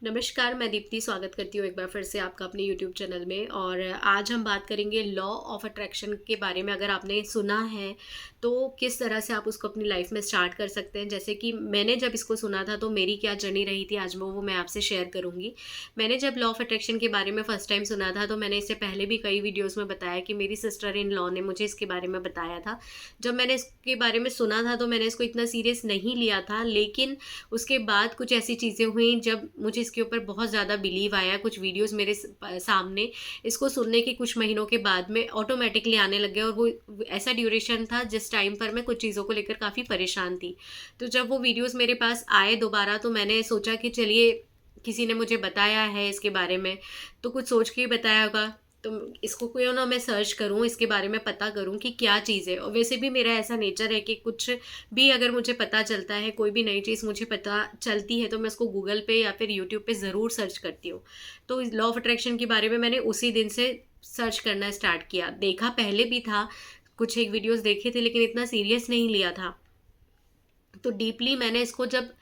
नमस्कार, मैं दीप्ति स्वागत करती हूँ एक बार फिर से आपका अपने यूट्यूब चैनल में। और आज हम बात करेंगे लॉ ऑफ अट्रैक्शन के बारे में। अगर आपने सुना है तो किस तरह से आप उसको अपनी लाइफ में स्टार्ट कर सकते हैं। जैसे कि मैंने जब इसको सुना था तो मेरी क्या जर्नी रही थी, आज वो मैं आपसे शेयर करूँगी। मैंने जब लॉ ऑफ अट्रैक्शन के बारे में फर्स्ट टाइम सुना था तो मैंने इससे पहले भी कई वीडियोज़ में बताया कि मेरी सिस्टर इन लॉ ने मुझे इसके बारे में बताया था। जब मैंने इसके बारे में सुना था तो मैंने इसको इतना सीरियस नहीं लिया था, लेकिन उसके बाद कुछ ऐसी चीज़ें हुई जब मुझे इसके ऊपर बहुत ज़्यादा बिलीव आया। कुछ वीडियोस मेरे सामने इसको सुनने के कुछ महीनों के बाद में ऑटोमेटिकली आने लग गया, और वो ऐसा ड्यूरेशन था जिस टाइम पर मैं कुछ चीज़ों को लेकर काफ़ी परेशान थी। तो जब वो वीडियोस मेरे पास आए दोबारा तो मैंने सोचा कि चलिए, किसी ने मुझे बताया है इसके बारे में तो कुछ सोच के ही बताया होगा, तो इसको क्यों ना मैं सर्च करूं, इसके बारे में पता करूं कि क्या चीज़ है। और वैसे भी मेरा ऐसा नेचर है कि कुछ भी अगर मुझे पता चलता है, कोई भी नई चीज़ मुझे पता चलती है तो मैं उसको गूगल पे या फिर यूट्यूब पे ज़रूर सर्च करती हूँ। तो लॉ ऑफ अट्रैक्शन के बारे में मैंने उसी दिन से सर्च करना स्टार्ट किया। देखा पहले भी था, कुछ एक वीडियोज़ देखे थे, लेकिन इतना सीरियस नहीं लिया था। तो डीपली मैंने इसको जब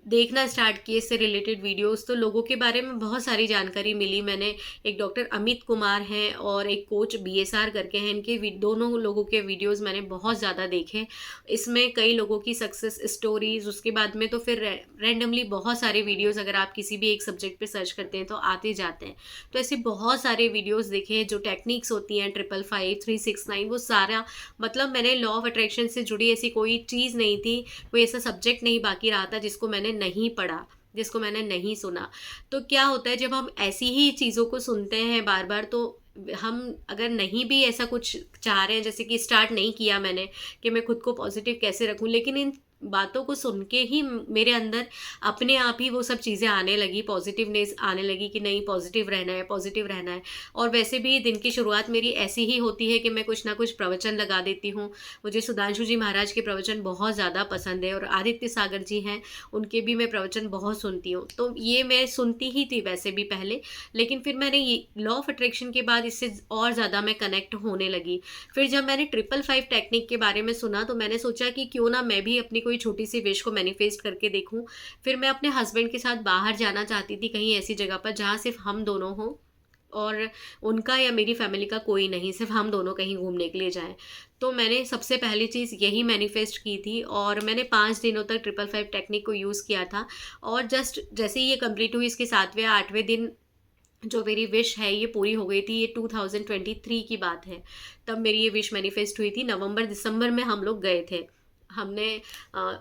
देखना स्टार्ट किए, इससे रिलेटेड वीडियोस, तो लोगों के बारे में बहुत सारी जानकारी मिली। मैंने एक डॉक्टर अमित कुमार हैं और एक कोच बीएसआर करके हैं, इनके दोनों लोगों के वीडियोस मैंने बहुत ज़्यादा देखे। इसमें कई लोगों की सक्सेस स्टोरीज, उसके बाद में तो फिर रैंडमली बहुत सारे वीडियोस अगर आप किसी भी एक सब्जेक्ट पे सर्च करते हैं तो आते जाते हैं। तो ऐसे बहुत सारे वीडियोस देखे, जो टेक्निक्स होती हैं 555 369, वो सारा, मतलब मैंने लॉ ऑफ अट्रैक्शन से जुड़ी ऐसी कोई चीज़ नहीं थी, कोई ऐसा सब्जेक्ट नहीं बाकी रहा था जिसको मैंने नहीं पढ़ा, जिसको मैंने नहीं सुना। तो क्या होता है, जब हम ऐसी ही चीज़ों को सुनते हैं बार बार, तो हम अगर नहीं भी ऐसा कुछ चाह रहे हैं, जैसे कि स्टार्ट नहीं किया मैंने कि मैं खुद को पॉजिटिव कैसे रखूं, लेकिन इन बातों को सुन के ही मेरे अंदर अपने आप ही वो सब चीज़ें आने लगी, पॉजिटिवनेस आने लगी कि नहीं, पॉजिटिव रहना है, पॉजिटिव रहना है। और वैसे भी दिन की शुरुआत मेरी ऐसी ही होती है कि मैं कुछ ना कुछ प्रवचन लगा देती हूँ। मुझे सुधांशु जी महाराज के प्रवचन बहुत ज़्यादा पसंद है, और आदित्य सागर जी हैं, उनके भी मैं प्रवचन बहुत सुनती हूँ। तो ये मैं सुनती ही थी वैसे भी पहले, लेकिन फिर मैंने ये लॉ ऑफ अट्रैक्शन के बाद इससे और ज़्यादा मैं कनेक्ट होने लगी। फिर जब मैंने 555 टेक्निक के बारे में सुना तो मैंने सोचा कि क्यों ना मैं भी अपनी कोई छोटी सी विश को मैनिफेस्ट करके देखूं। फिर मैं अपने हस्बैंड के साथ बाहर जाना चाहती थी, कहीं ऐसी जगह पर जहाँ सिर्फ हम दोनों हों, और उनका या मेरी फैमिली का कोई नहीं, सिर्फ हम दोनों कहीं घूमने के लिए जाएं। तो मैंने सबसे पहली चीज़ यही मैनिफेस्ट की थी, और मैंने 5 दिनों तक 555 टेक्निक को यूज़ किया था। और जस्ट जैसे ही ये कंप्लीट हुई, इसके 7वें 8वें दिन जो मेरी विश है ये पूरी हो गई थी। ये 2023 की बात है, तब मेरी ये विश मैनिफेस्ट हुई थी। नवंबर दिसंबर में हम लोग गए थे, हमने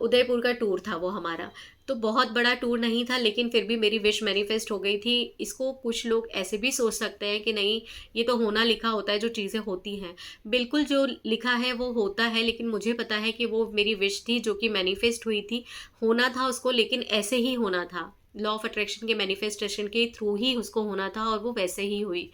उदयपुर का टूर था वो हमारा। तो बहुत बड़ा टूर नहीं था, लेकिन फिर भी मेरी विश मैनिफेस्ट हो गई थी। इसको कुछ लोग ऐसे भी सोच सकते हैं कि नहीं, ये तो होना लिखा होता है, जो चीज़ें होती हैं बिल्कुल जो लिखा है वो होता है। लेकिन मुझे पता है कि वो मेरी विश थी जो कि मैनिफेस्ट हुई थी, होना था उसको, लेकिन ऐसे ही होना था। लॉ ऑफ अट्रैक्शन के मैनिफेस्टेशन के थ्रू ही उसको होना था, और वो वैसे ही हुई।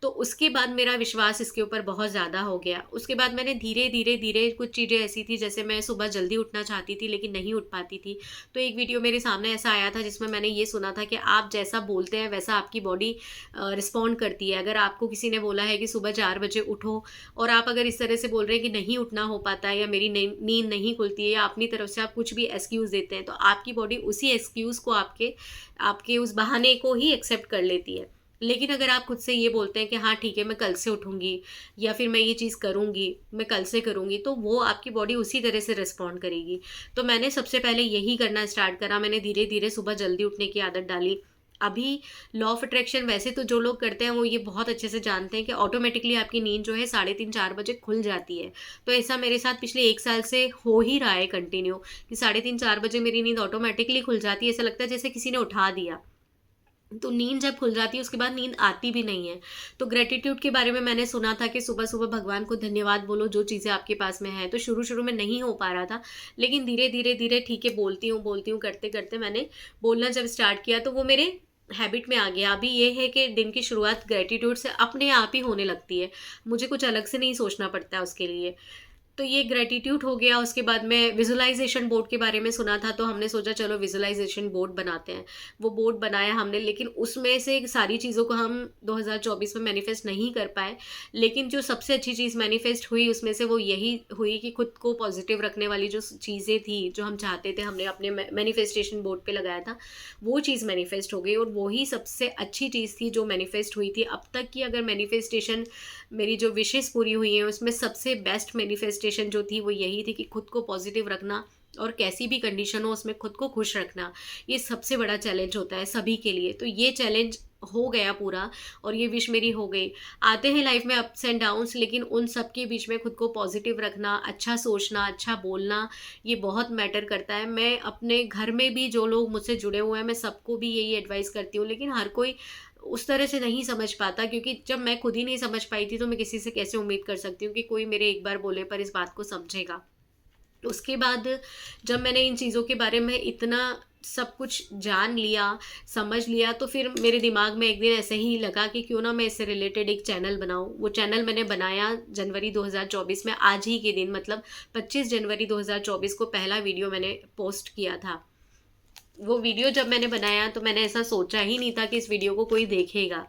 तो उसके बाद मेरा विश्वास इसके ऊपर बहुत ज़्यादा हो गया। उसके बाद मैंने धीरे धीरे धीरे, कुछ चीज़ें ऐसी थी, जैसे मैं सुबह जल्दी उठना चाहती थी लेकिन नहीं उठ पाती थी। तो एक वीडियो मेरे सामने ऐसा आया था जिसमें मैंने ये सुना था कि आप जैसा बोलते हैं वैसा आपकी बॉडी रिस्पॉन्ड करती है। अगर आपको किसी ने बोला है कि सुबह 4 बजे उठो, और आप अगर इस तरह से बोल रहे हैं कि नहीं उठना हो पाता है, या मेरी नींद नहीं खुलती है, या अपनी तरफ से आप कुछ भी एक्सक्यूज़ देते हैं, तो आपकी बॉडी उसी एक्सक्यूज़ को, आपके आपके उस बहाने को ही एक्सेप्ट कर लेती है। लेकिन अगर आप खुद से ये बोलते हैं कि हाँ ठीक है, मैं कल से उठूँगी, या फिर मैं ये चीज़ करूँगी, मैं कल से करूँगी, तो वो आपकी बॉडी उसी तरह से रिस्पॉन्ड करेगी। तो मैंने सबसे पहले यही करना स्टार्ट करा। मैंने धीरे धीरे सुबह जल्दी उठने की आदत डाली। अभी लॉ ऑफ अट्रैक्शन वैसे तो जो लोग करते हैं वो ये बहुत अच्छे से जानते हैं कि ऑटोमेटिकली आपकी नींद जो है 3:30 4 बजे खुल जाती है। तो ऐसा मेरे साथ पिछले 1 साल से हो ही रहा है कंटिन्यू, कि 3:30 4 बजे मेरी नींद ऑटोमेटिकली खुल जाती है। ऐसा लगता है जैसे किसी ने उठा दिया। तो नींद जब खुल जाती है उसके बाद नींद आती भी नहीं है। तो ग्रेटिट्यूड के बारे में मैंने सुना था कि सुबह सुबह भगवान को धन्यवाद बोलो जो चीज़ें आपके पास में हैं। तो शुरू शुरू में नहीं हो पा रहा था, लेकिन धीरे धीरे धीरे ठीक है, बोलती हूँ करते करते मैंने बोलना जब स्टार्ट किया तो वो मेरे हैबिट में आ गया। अभी ये है कि दिन की शुरुआत ग्रेटिट्यूड से अपने आप ही होने लगती है, मुझे कुछ अलग से नहीं सोचना पड़ता है उसके लिए। तो ये ग्रेटिट्यूड हो गया। उसके बाद में विजुअलाइजेशन बोर्ड के बारे में सुना था, तो हमने सोचा चलो विजुअलाइजेशन बोर्ड बनाते हैं। वो बोर्ड बनाया हमने, लेकिन उसमें से सारी चीज़ों को हम 2024 में मैनिफेस्ट नहीं कर पाए। लेकिन जो सबसे अच्छी चीज़ मैनिफेस्ट हुई उसमें से वो यही हुई कि खुद को पॉजिटिव रखने वाली जो चीज़ें थी, जो हम चाहते थे, हमने अपने मैनिफेस्टेशन बोर्ड पे लगाया था, वो चीज़ मैनिफेस्ट हो गई। और वही सबसे अच्छी चीज़ थी जो मैनिफेस्ट हुई थी। अब तक की अगर मैनिफेस्टेशन, मेरी जो विशेस पूरी हुई हैं, उसमें सबसे बेस्ट मैनिफेस्टेशन जो थी वो यही थी कि खुद को पॉजिटिव रखना और कैसी भी कंडीशन हो उसमें खुद को खुश रखना। ये सबसे बड़ा चैलेंज होता है सभी के लिए। तो ये चैलेंज हो गया पूरा और ये विश मेरी हो गई। आते हैं लाइफ में अप्स एंड डाउन्स, लेकिन उन सब के बीच में खुद को पॉजिटिव रखना, अच्छा सोचना, अच्छा बोलना, ये बहुत मैटर करता है। मैं अपने घर में भी जो लोग मुझसे जुड़े हुए हैं, मैं सबको भी यही एडवाइस करती हूँ, लेकिन हर कोई उस तरह से नहीं समझ पाता, क्योंकि जब मैं खुद ही नहीं समझ पाई थी तो मैं किसी से कैसे उम्मीद कर सकती हूँ कि कोई मेरे एक बार बोले पर इस बात को समझेगा। उसके बाद जब मैंने इन चीज़ों के बारे में इतना सब कुछ जान लिया, समझ लिया, तो फिर मेरे दिमाग में एक दिन ऐसे ही लगा कि क्यों ना मैं इससे रिलेटेड एक चैनल बनाऊँ। वो चैनल मैंने बनाया जनवरी 2024 में, आज ही के दिन, मतलब 25 जनवरी 2024 को पहला वीडियो मैंने पोस्ट किया था। वो वीडियो जब मैंने बनाया तो मैंने ऐसा सोचा ही नहीं था कि इस वीडियो को कोई देखेगा।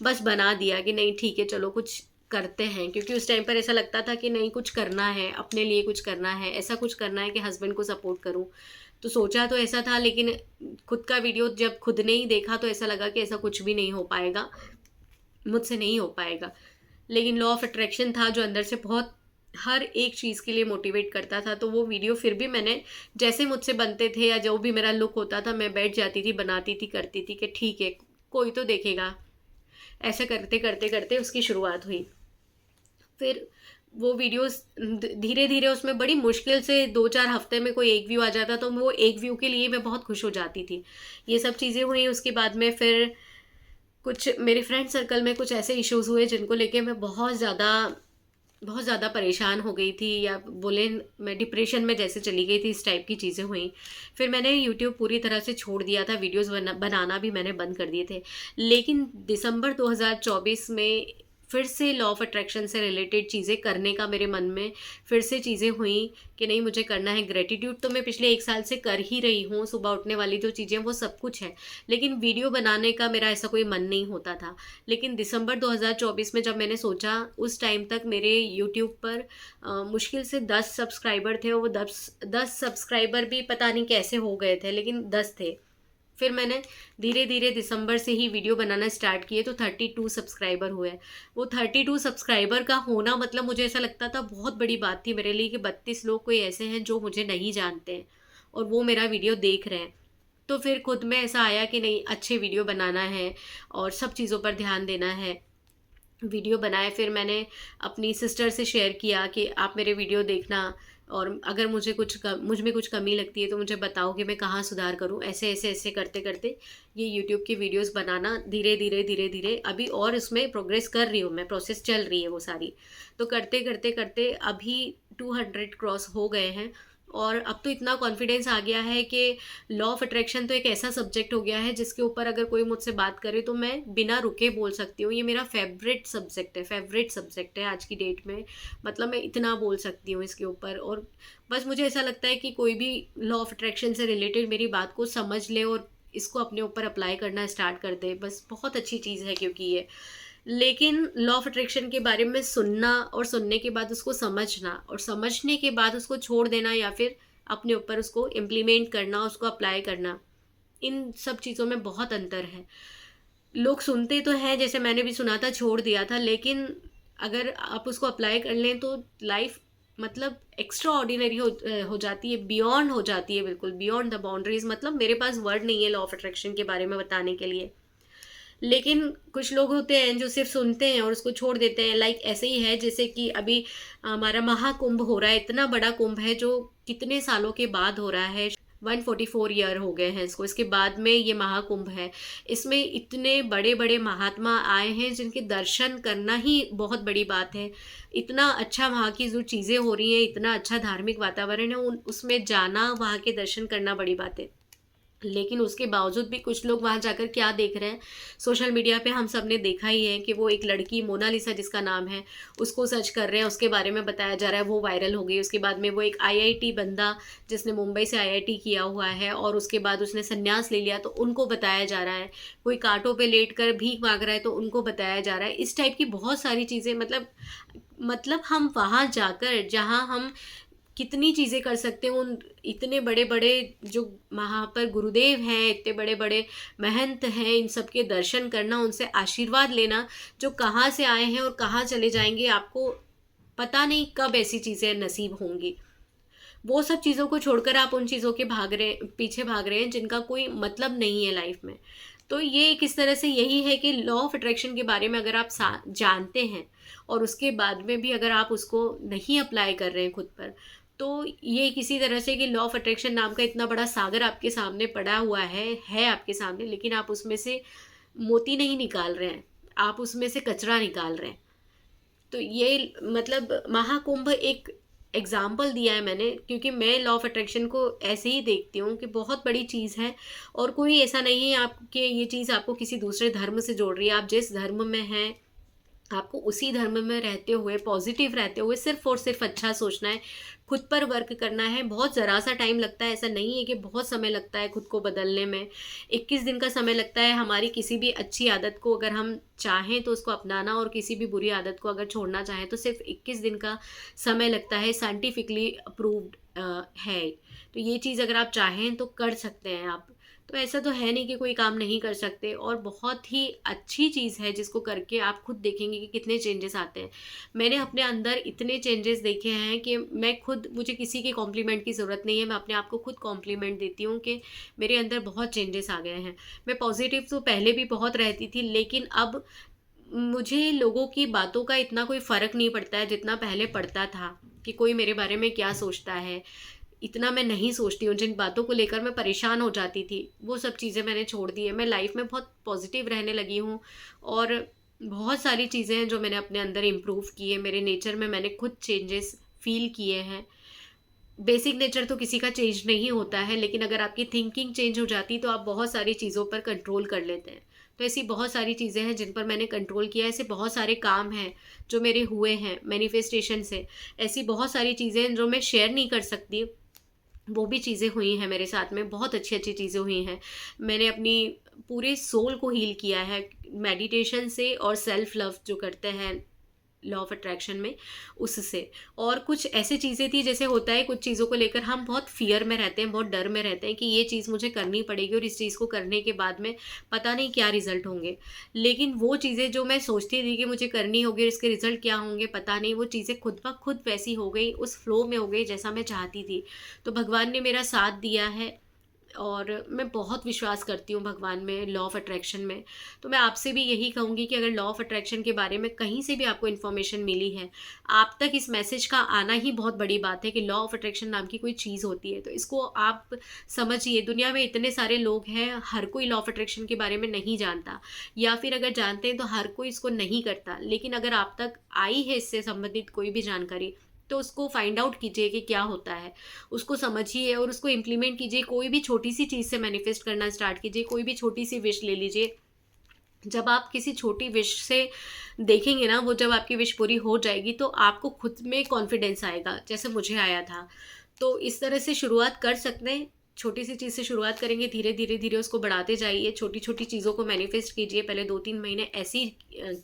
बस बना दिया कि नहीं ठीक है चलो कुछ करते हैं, क्योंकि उस टाइम पर ऐसा लगता था कि नहीं कुछ करना है, अपने लिए कुछ करना है, ऐसा कुछ करना है कि हस्बैंड को सपोर्ट करूं। तो सोचा तो ऐसा था, लेकिन खुद का वीडियो जब खुद ने ही देखा तो ऐसा लगा कि ऐसा कुछ भी नहीं हो पाएगा, मुझसे नहीं हो पाएगा। लेकिन लॉ ऑफ अट्रैक्शन था जो अंदर से बहुत हर एक चीज़ के लिए मोटिवेट करता था। तो वो वीडियो फिर भी मैंने, जैसे मुझसे बनते थे या जो भी मेरा लुक होता था, मैं बैठ जाती थी, बनाती थी, करती थी कि ठीक है कोई तो देखेगा। ऐसे करते करते करते उसकी शुरुआत हुई। फिर वो वीडियोस धीरे धीरे, उसमें बड़ी मुश्किल से 2-4 हफ्ते में कोई एक व्यू आ जाता, तो वो एक व्यू के लिए मैं बहुत खुश हो जाती थी। ये सब चीज़ें हुई। उसके बाद में फिर कुछ मेरे फ्रेंड सर्कल में कुछ ऐसे इश्यूज़ हुए जिनको लेके मैं बहुत ज़्यादा परेशान हो गई थी, या बोले मैं डिप्रेशन में जैसे चली गई थी, इस टाइप की चीज़ें हुई। फिर मैंने यूट्यूब पूरी तरह से छोड़ दिया था, वीडियोस बनाना भी मैंने बंद कर दिए थे। लेकिन दिसंबर 2024 में फिर से लॉ ऑफ अट्रैक्शन से रिलेटेड चीज़ें करने का मेरे मन में फिर से चीज़ें हुई कि नहीं मुझे करना है। ग्रेटिट्यूड तो मैं पिछले 1 साल से कर ही रही हूँ, सुबह उठने वाली जो चीज़ें वो सब कुछ है, लेकिन वीडियो बनाने का मेरा ऐसा कोई मन नहीं होता था। लेकिन दिसंबर 2024 में जब मैंने सोचा, उस टाइम तक मेरे यूट्यूब पर मुश्किल से 10 सब्सक्राइबर थे, और वो 10 सब्सक्राइबर भी पता नहीं कैसे हो गए थे, लेकिन 10 थे। फिर मैंने धीरे धीरे दिसंबर से ही वीडियो बनाना स्टार्ट किए तो 32 सब्सक्राइबर हुए। वो 32 सब्सक्राइबर का होना, मतलब मुझे ऐसा लगता था बहुत बड़ी बात थी मेरे लिए कि 32 लोग कोई ऐसे हैं जो मुझे नहीं जानते हैं और वो मेरा वीडियो देख रहे हैं। तो फिर खुद में ऐसा आया कि नहीं अच्छे वीडियो बनाना है और सब चीज़ों पर ध्यान देना है। वीडियो बनाए, फिर मैंने अपनी सिस्टर से शेयर किया कि आप मेरे वीडियो देखना, और अगर मुझ में कुछ कमी लगती है तो मुझे बताओ कि मैं कहाँ सुधार करूँ। ऐसे ऐसे ऐसे करते करते ये यूट्यूब की वीडियोस बनाना धीरे धीरे धीरे धीरे, अभी और उसमें प्रोग्रेस कर रही हूँ मैं, प्रोसेस चल रही है वो सारी। तो करते करते करते अभी 200 क्रॉस हो गए हैं, और अब तो इतना कॉन्फिडेंस आ गया है कि लॉ ऑफ अट्रैक्शन तो एक ऐसा सब्जेक्ट हो गया है जिसके ऊपर अगर कोई मुझसे बात करे तो मैं बिना रुके बोल सकती हूँ। ये मेरा फेवरेट सब्जेक्ट है आज की डेट में। मतलब मैं इतना बोल सकती हूँ इसके ऊपर, और बस मुझे ऐसा लगता है कि कोई भी लॉ ऑफ अट्रैक्शन से रिलेटेड मेरी बात को समझ ले और इसको अपने ऊपर अप्लाई करना स्टार्ट कर दे, बस बहुत अच्छी चीज़ है। क्योंकि ये, लेकिन लॉ ऑफ अट्रैक्शन के बारे में सुनना और सुनने के बाद उसको समझना और समझने के बाद उसको छोड़ देना, या फिर अपने ऊपर उसको इम्प्लीमेंट करना, उसको अप्लाई करना, इन सब चीज़ों में बहुत अंतर है। लोग सुनते तो हैं, जैसे मैंने भी सुना था, छोड़ दिया था, लेकिन अगर आप उसको अप्लाई कर लें तो लाइफ मतलब एक्स्ट्रा ऑर्डिनरी हो जाती है, बियॉन्ड हो जाती है, बिल्कुल बियॉन्ड द बाउंड्रीज। मतलब मेरे पास वर्ड नहीं है लॉ ऑफ अट्रैक्शन के बारे में बताने के लिए। लेकिन कुछ लोग होते हैं जो सिर्फ सुनते हैं और उसको छोड़ देते हैं। लाइक ऐसे ही है जैसे कि अभी हमारा महाकुंभ हो रहा है, इतना बड़ा कुंभ है जो कितने सालों के बाद हो रहा है, 144 ईयर हो गए हैं इसको, इसके बाद में ये महाकुंभ है। इसमें इतने बड़े बड़े महात्मा आए हैं जिनके दर्शन करना ही बहुत बड़ी बात है। इतना अच्छा वहाँ की जो चीज़ें हो रही हैं, इतना अच्छा धार्मिक वातावरण है, उसमें जाना, वहाँ के दर्शन करना बड़ी बात है। लेकिन उसके बावजूद भी कुछ लोग वहाँ जाकर क्या देख रहे हैं, सोशल मीडिया पे हम सब ने देखा ही है कि वो एक लड़की मोनालिसा जिसका नाम है, उसको सर्च कर रहे हैं, उसके बारे में बताया जा रहा है, वो वायरल हो गई। उसके बाद में वो एक आईआईटी बंदा जिसने मुंबई से आईआईटी किया हुआ है और उसके बाद उसने संन्यास ले लिया, तो उनको बताया जा रहा है। कोई कांटों पे लेट कर भीख मांग रहा है, तो उनको बताया जा रहा है। इस टाइप की बहुत सारी चीज़ें, मतलब हम वहाँ जाकर जहाँ हम कितनी चीज़ें कर सकते हैं, उन इतने बड़े-बड़े जो वहाँ पर गुरुदेव हैं, इतने बड़े-बड़े महंत हैं, इन सब के दर्शन करना, उनसे आशीर्वाद लेना, जो कहाँ से आए हैं और कहाँ चले जाएँगे, आपको पता नहीं कब ऐसी चीज़ें नसीब होंगी। वो सब चीज़ों को छोड़कर आप उन चीज़ों के पीछे भाग रहे हैं जिनका कोई मतलब नहीं है लाइफ में। तो ये एक इस तरह से यही है कि लॉ ऑफ अट्रैक्शन के बारे में अगर आप जानते हैं और उसके बाद में भी अगर आप उसको नहीं अप्लाई कर रहे हैं खुद पर, तो ये किसी तरह से कि लॉ ऑफ अट्रैक्शन नाम का इतना बड़ा सागर आपके सामने पड़ा हुआ है आपके सामने, लेकिन आप उसमें से मोती नहीं निकाल रहे हैं, आप उसमें से कचरा निकाल रहे हैं। तो ये मतलब महाकुंभ एक एग्जाम्पल दिया है मैंने, क्योंकि मैं लॉ ऑफ अट्रैक्शन को ऐसे ही देखती हूँ कि बहुत बड़ी चीज़ है और कोई ऐसा नहीं है आपके ये चीज़ आपको किसी दूसरे धर्म से जोड़ रही है। आप जिस धर्म में हैं, आपको उसी धर्म में रहते हुए, पॉजिटिव रहते हुए, सिर्फ और सिर्फ अच्छा सोचना है, खुद पर वर्क करना है। बहुत ज़रा सा टाइम लगता है, ऐसा नहीं है कि बहुत समय लगता है खुद को बदलने में। 21 दिन का समय लगता है हमारी किसी भी अच्छी आदत को अगर हम चाहें तो उसको अपनाना, और किसी भी बुरी आदत को अगर छोड़ना चाहें तो सिर्फ 21 दिन का समय लगता है। साइंटिफिकली अप्रूव्ड है। तो ये चीज़ अगर आप चाहें तो कर सकते हैं आप। तो ऐसा तो है नहीं कि कोई काम नहीं कर सकते, और बहुत ही अच्छी चीज़ है जिसको करके आप खुद देखेंगे कि कितने चेंजेस आते हैं। मैंने अपने अंदर इतने चेंजेस देखे हैं कि मैं खुद, मुझे किसी के कॉम्प्लीमेंट की ज़रूरत नहीं है, मैं अपने आप को खुद कॉम्प्लीमेंट देती हूँ कि मेरे अंदर बहुत चेंजेस आ गए हैं। मैं पॉजिटिव तो पहले भी बहुत रहती थी, लेकिन अब मुझे लोगों की बातों का इतना कोई फ़र्क नहीं पड़ता है जितना पहले पड़ता था, कि कोई मेरे बारे में क्या सोचता है। इतना मैं नहीं सोचती हूँ, जिन बातों को लेकर मैं परेशान हो जाती थी, वो सब चीज़ें मैंने छोड़ दी है। मैं लाइफ़ में बहुत पॉज़िटिव रहने लगी हूँ, और बहुत सारी चीज़ें हैं जो मैंने अपने अंदर इम्प्रूव की है। मेरे नेचर में मैंने खुद चेंजेस फ़ील किए हैं। बेसिक नेचर तो किसी का चेंज नहीं होता है, लेकिन अगर आपकी थिंकिंग चेंज हो जाती तो आप बहुत सारी चीज़ों पर कंट्रोल कर लेते हैं। तो ऐसी बहुत सारी चीज़ें हैं जिन पर मैंने कंट्रोल किया है। ऐसे बहुत सारे काम हैं जो मेरे हुए हैं मैनिफेस्टेशन से। ऐसी बहुत सारी चीज़ें हैं जो मैं शेयर नहीं कर सकती, वो भी चीज़ें हुई हैं मेरे साथ में, बहुत अच्छी-अच्छी चीज़ें हुई हैं। मैंने अपनी पूरे सोल को हील किया है मेडिटेशन से, और सेल्फ लव जो करते हैं लॉ ऑफ अट्रैक्शन में, उससे। और कुछ ऐसी चीज़ें थी, जैसे होता है कुछ चीज़ों को लेकर हम बहुत फ़ियर में रहते हैं, बहुत डर में रहते हैं कि ये चीज़ मुझे करनी पड़ेगी और इस चीज़ को करने के बाद में पता नहीं क्या रिज़ल्ट होंगे। लेकिन वो चीज़ें जो मैं सोचती थी कि मुझे करनी होगी और इसके रिज़ल्ट क्या होंगे पता नहीं, वो चीज़ें खुद ब खुद वैसी हो गई, उस फ़्लो में हो गई जैसा मैं चाहती थी। तो भगवान ने मेरा साथ दिया है, और मैं बहुत विश्वास करती हूँ भगवान में, लॉ ऑफ अट्रैक्शन में। तो मैं आपसे भी यही कहूँगी कि अगर लॉ ऑफ अट्रैक्शन के बारे में कहीं से भी आपको इन्फॉर्मेशन मिली है, आप तक इस मैसेज का आना ही बहुत बड़ी बात है कि लॉ ऑफ अट्रैक्शन नाम की कोई चीज़ होती है। तो इसको आप समझिए। दुनिया में इतने सारे लोग हैं, हर कोई लॉ ऑफ अट्रैक्शन के बारे में नहीं जानता, या फिर अगर जानते हैं तो हर कोई इसको नहीं करता। लेकिन अगर आप तक आई है इससे संबंधित कोई भी जानकारी, तो उसको फाइंड आउट कीजिए कि क्या होता है, उसको समझिए और उसको इम्प्लीमेंट कीजिए। कोई भी छोटी सी चीज़ से मैनिफेस्ट करना स्टार्ट कीजिए, कोई भी छोटी सी विश ले लीजिए। जब आप किसी छोटी विश से देखेंगे ना, वो जब आपकी विश पूरी हो जाएगी तो आपको खुद में कॉन्फिडेंस आएगा, जैसे मुझे आया था। तो इस तरह से शुरुआत कर सकते हैं। छोटी सी चीज़ से शुरुआत करेंगे, धीरे धीरे धीरे उसको बढ़ाते जाइए। छोटी छोटी चीज़ों को मैनिफेस्ट कीजिए, पहले 2-3 महीने ऐसे ही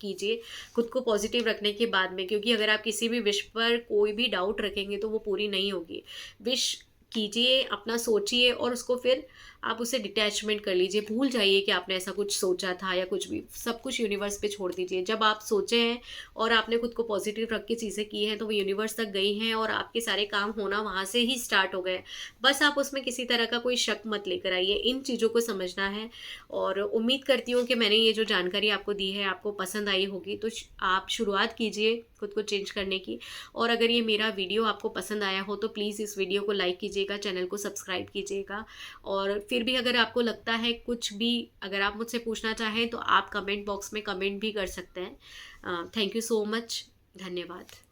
कीजिए, खुद को पॉजिटिव रखने के बाद में। क्योंकि अगर आप किसी भी विश पर कोई भी डाउट रखेंगे तो वो पूरी नहीं होगी। विश कीजिए, अपना सोचिए, और उसको फिर आप उसे डिटैचमेंट कर लीजिए। भूल जाइए कि आपने ऐसा कुछ सोचा था या कुछ भी, सब कुछ यूनिवर्स पे छोड़ दीजिए। जब आप सोचे हैं और आपने खुद को पॉजिटिव रख के चीज़ें की हैं, तो वो यूनिवर्स तक गई हैं और आपके सारे काम होना वहाँ से ही स्टार्ट हो गए। बस आप उसमें किसी तरह का कोई शक मत लेकर आइए, इन चीज़ों को समझना है। और उम्मीद करती हूँ कि मैंने ये जो जानकारी आपको दी है आपको पसंद आई होगी। तो आप शुरुआत कीजिए खुद को चेंज करने की। और अगर ये मेरा वीडियो आपको पसंद आया हो तो प्लीज़ इस वीडियो को लाइक कीजिएगा, चैनल को सब्सक्राइब कीजिएगा। और फिर भी अगर आपको लगता है कुछ भी, अगर आप मुझसे पूछना चाहें तो आप कमेंट बॉक्स में कमेंट भी कर सकते हैं। Thank you so much. धन्यवाद।